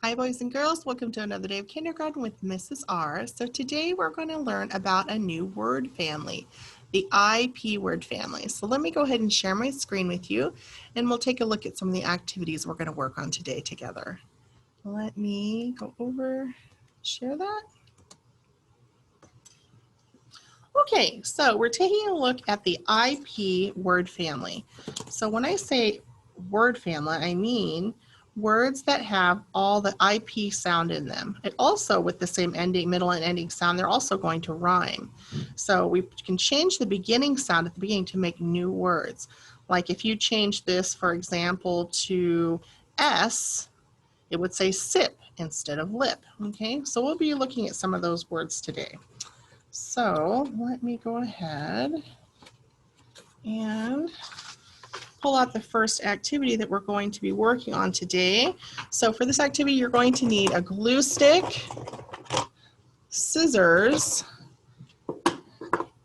Hi boys and girls, welcome to another day of kindergarten with Mrs. R. So today we're going to learn about a new word family, the IP word family. So let me go ahead and share my screen with you and we'll take a look at some of the activities we're going to work on today together. Let me go over, share that. Okay, so we're taking a look at the IP word family. So when I say word family, I mean words that have all the IP sound in them. And also with the same ending, middle and ending sound, they're also going to rhyme. So we can change the beginning sound at the beginning to make new words. Like if you change this, for example, to S, it would say sip instead of lip. Okay, so we'll be looking at some of those words today. So let me go ahead and pull out the first activity that we're going to be working on today. So for this activity, you're going to need a glue stick, scissors,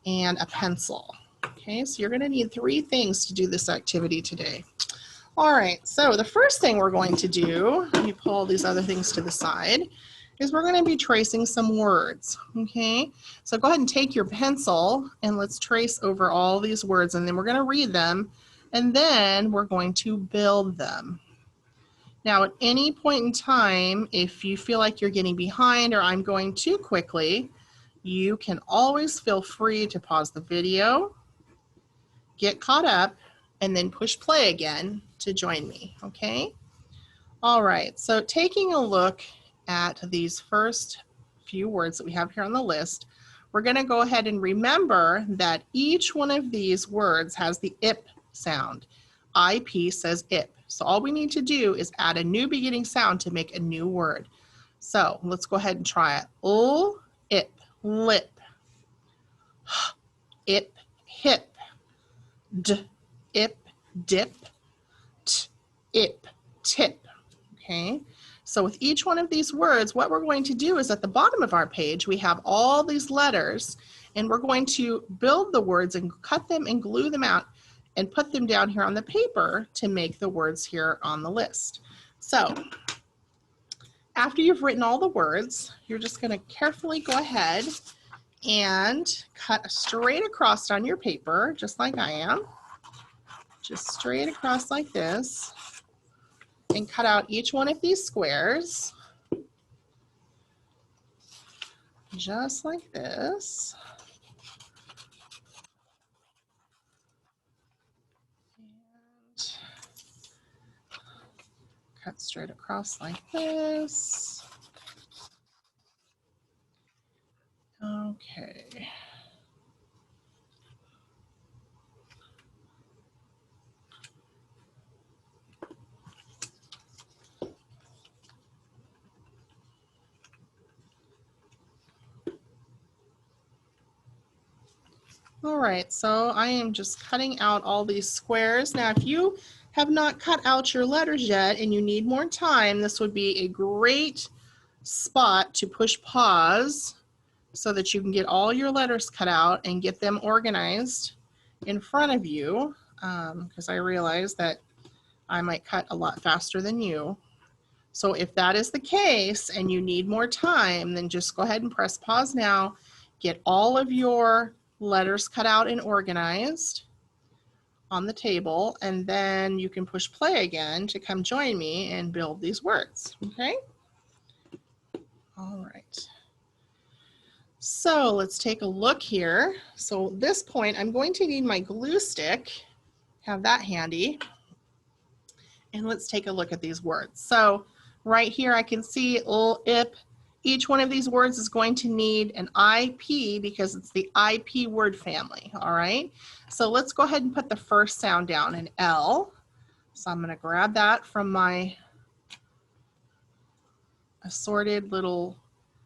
and a pencil. Okay, so you're going to need 3 things to do this activity today. All right, so the first thing we're going to do, let me pull these other things to the side, is we're going to be tracing some words, okay? So go ahead and take your pencil and let's trace over all these words, and then we're going to read them, and then we're going to build them. Now, at any point in time, if you feel like you're getting behind or I'm going too quickly, you can always feel free to pause the video, get caught up, and then push play again to join me, okay? All right, so taking a look at these first few words that we have here on the list, we're going to go ahead and remember that each one of these words has the ip sound. IP says ip. So all we need to do is add a new beginning sound to make a new word. So let's go ahead and try it. Ip, lip, ip, hip, ip, dip, ip, tip. Okay, so with each one of these words, what we're going to do is at the bottom of our page, we have all these letters, and we're going to build the words and cut them and glue them out and put them down here on the paper to make the words here on the list. So after you've written all the words, you're just going to carefully go ahead and cut straight across on your paper, just like I am. Just straight across like this. And cut out each one of these squares, just like this. And cut straight across like this. Okay. All right, so I am just cutting out all these squares. Now, if you have not cut out your letters yet and you need more time, this would be a great spot to push pause so that you can get all your letters cut out and get them organized in front of you, because I realize that I might cut a lot faster than you. So if that is the case and you need more time, then just go ahead and press pause now, get all of your letters cut out and organized on the table, and then you can push play again to come join me and build these words, okay? All right. So let's take a look here. So at this point, I'm going to need my glue stick, have that handy, and let's take a look at these words. So right here, I can see ip. Each one of these words is going to need an IP because it's the IP word family, all right? So let's go ahead and put the first sound down, an L. So I'm going to grab that from my assorted little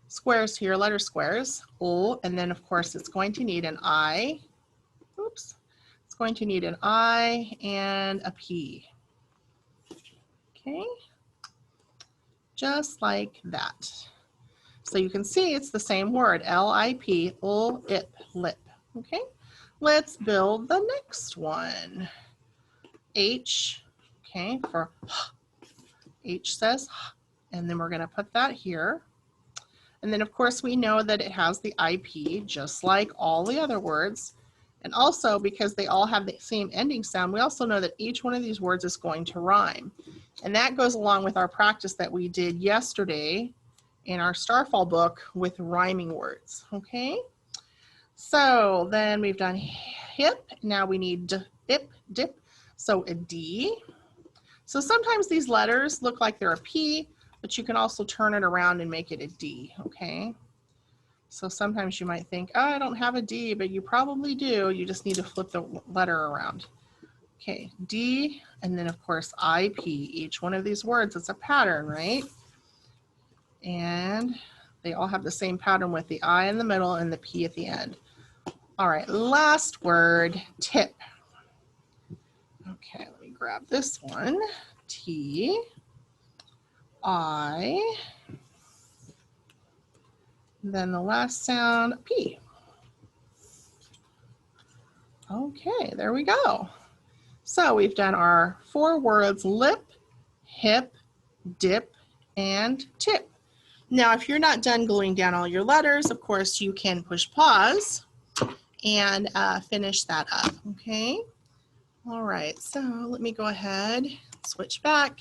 squares here, letter squares, and then of course it's going to need an I. Oops. It's going to need an I and a P. Okay. Just like that. So you can see it's the same word, L-I-P, ip, lip. Okay, let's build the next one. H, okay, for H says and then we're going to put that here. And then of course we know that it has the IP just like all the other words. And also because they all have the same ending sound, we also know that each one of these words is going to rhyme. And that goes along with our practice that we did yesterday in our Starfall book with rhyming words, okay? So then we've done hip, now we need dip, dip, so a D. So sometimes these letters look like they're a P, but you can also turn it around and make it a D, okay? So sometimes you might think, oh, I don't have a D, but you probably do. You just need to flip the letter around. Okay, D, and then of course IP. Each one of these words, it's a pattern, right? And they all have the same pattern with the I in the middle and the P at the end. All right, last word, tip. Okay, let me grab this one. T, I, then the last sound, P. Okay, there we go. So we've done our 4 words, lip, hip, dip, and tip. Now, if you're not done gluing down all your letters, of course, you can push pause and finish that up, okay? All right, so let me go ahead, switch back.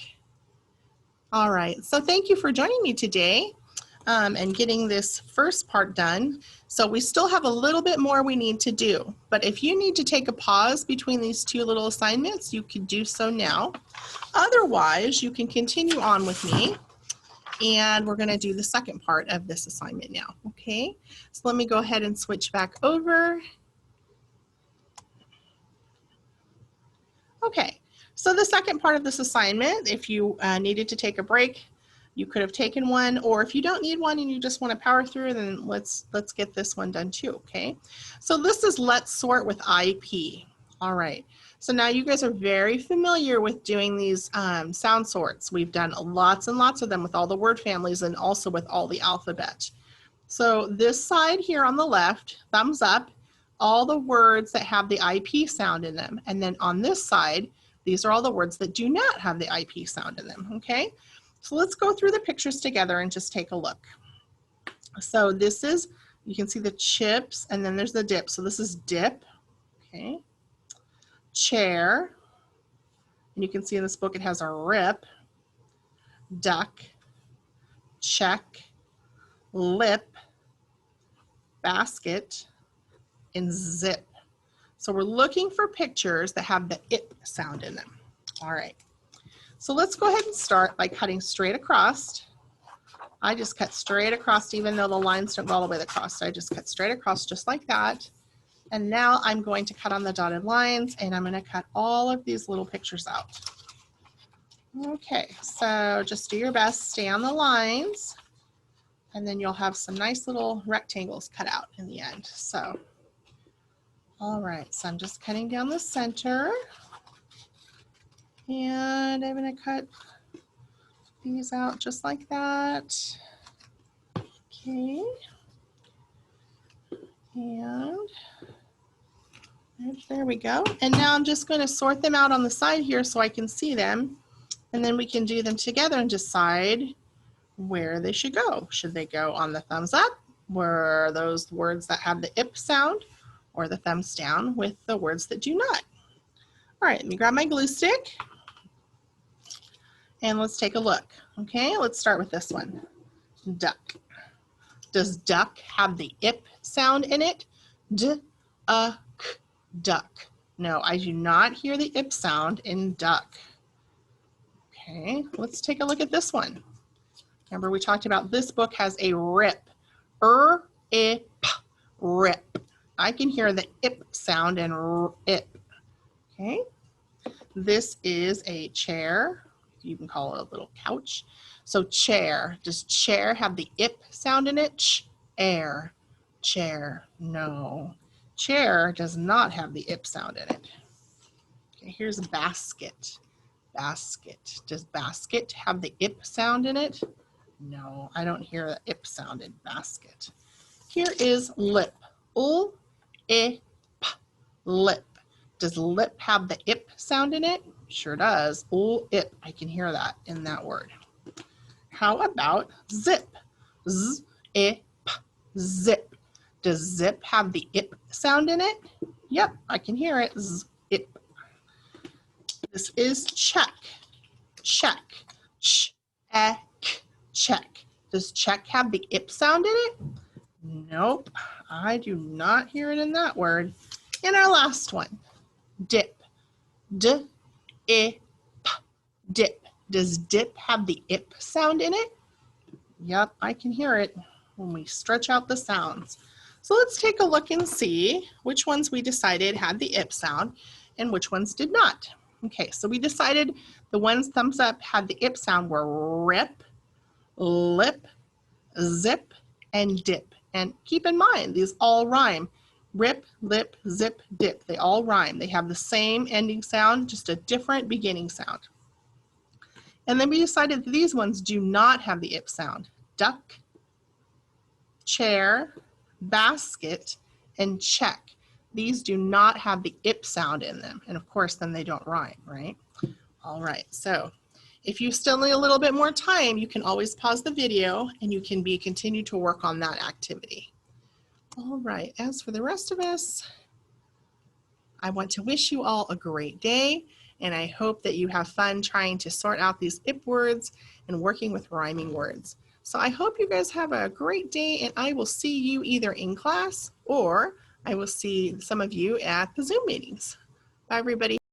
All right, so thank you for joining me today and getting this first part done. So we still have a little bit more we need to do, but if you need to take a pause between these 2 little assignments, you can do so now. Otherwise, you can continue on with me and we're gonna do the second part of this assignment now, okay? So let me go ahead and switch back over. Okay, so the second part of this assignment, if you needed to take a break, you could have taken one, or if you don't need one and you just want to power through, then let's get this one done too, okay? So this is let's sort with IP. All right, so now you guys are very familiar with doing these sound sorts. We've done lots and lots of them with all the word families and also with all the alphabet. So this side here on the left, thumbs up, all the words that have the IP sound in them. And then on this side, these are all the words that do not have the IP sound in them, okay? So let's go through the pictures together and just take a look. So this is, you can see the chips and then there's the dip. So this is dip, okay? Chair, and you can see in this book it has a rip, duck, check, lip, basket, and zip. So we're looking for pictures that have the ip sound in them. All right. So let's go ahead and start by cutting straight across. I just cut straight across even though the lines don't go all the way across. So I just cut straight across just like that. And now I'm going to cut on the dotted lines and I'm going to cut all of these little pictures out. Okay, so just do your best, stay on the lines, and then you'll have some nice little rectangles cut out in the end. So, all right, so I'm just cutting down the center. And I'm going to cut these out just like that. Okay. And there we go. And now I'm just going to sort them out on the side here so I can see them. And then we can do them together and decide where they should go. Should they go on the thumbs up, where those words that have the ip sound, or the thumbs down with the words that do not? All right, let me grab my glue stick. And let's take a look. Okay, let's start with this one. Duck. Does duck have the ip sound in it? D-u-c, duck. No, I do not hear the ip sound in duck. Okay, let's take a look at this one. Remember we talked about this book has a rip. R-I-p, rip. I can hear the ip sound in ip. Okay, this is a chair. You can call it a little couch. So chair, does chair have the ip sound in it? Ch-air, chair, no. Chair does not have the ip sound in it. Okay, here's basket, basket. Does basket have the ip sound in it? No, I don't hear the ip sound in basket. Here is lip, l-i-p, lip. Does lip have the ip sound in it? Sure does. Ip, I can hear that in that word. how about zip? Z, I, p, zip. Does zip have the ip sound in it? Yep, I can hear it. Z, ip. This is check. Check. Ch, e, k, check. Does check have the ip sound in it? Nope, I do not hear it in that word. And our last one, dip. D, I, p, dip. Does dip have the ip sound in it? Yep, I can hear it when we stretch out the sounds. So let's take a look and see which ones we decided had the ip sound and which ones did not. Okay, so we decided the ones thumbs up had the ip sound were rip, lip, zip, and dip. And keep in mind, these all rhyme. Rip, lip, zip, dip. They all rhyme. They have the same ending sound, just a different beginning sound. And then we decided that these ones do not have the ip sound. Duck, chair, basket, and check. These do not have the ip sound in them. And of course, then they don't rhyme, right? All right, so if you still need a little bit more time, you can always pause the video and you can continue to work on that activity. All right, as for the rest of us, I want to wish you all a great day, and I hope that you have fun trying to sort out these ip words and working with rhyming words. So I hope you guys have a great day, and I will see you either in class or I will see some of you at the Zoom meetings. Bye, everybody.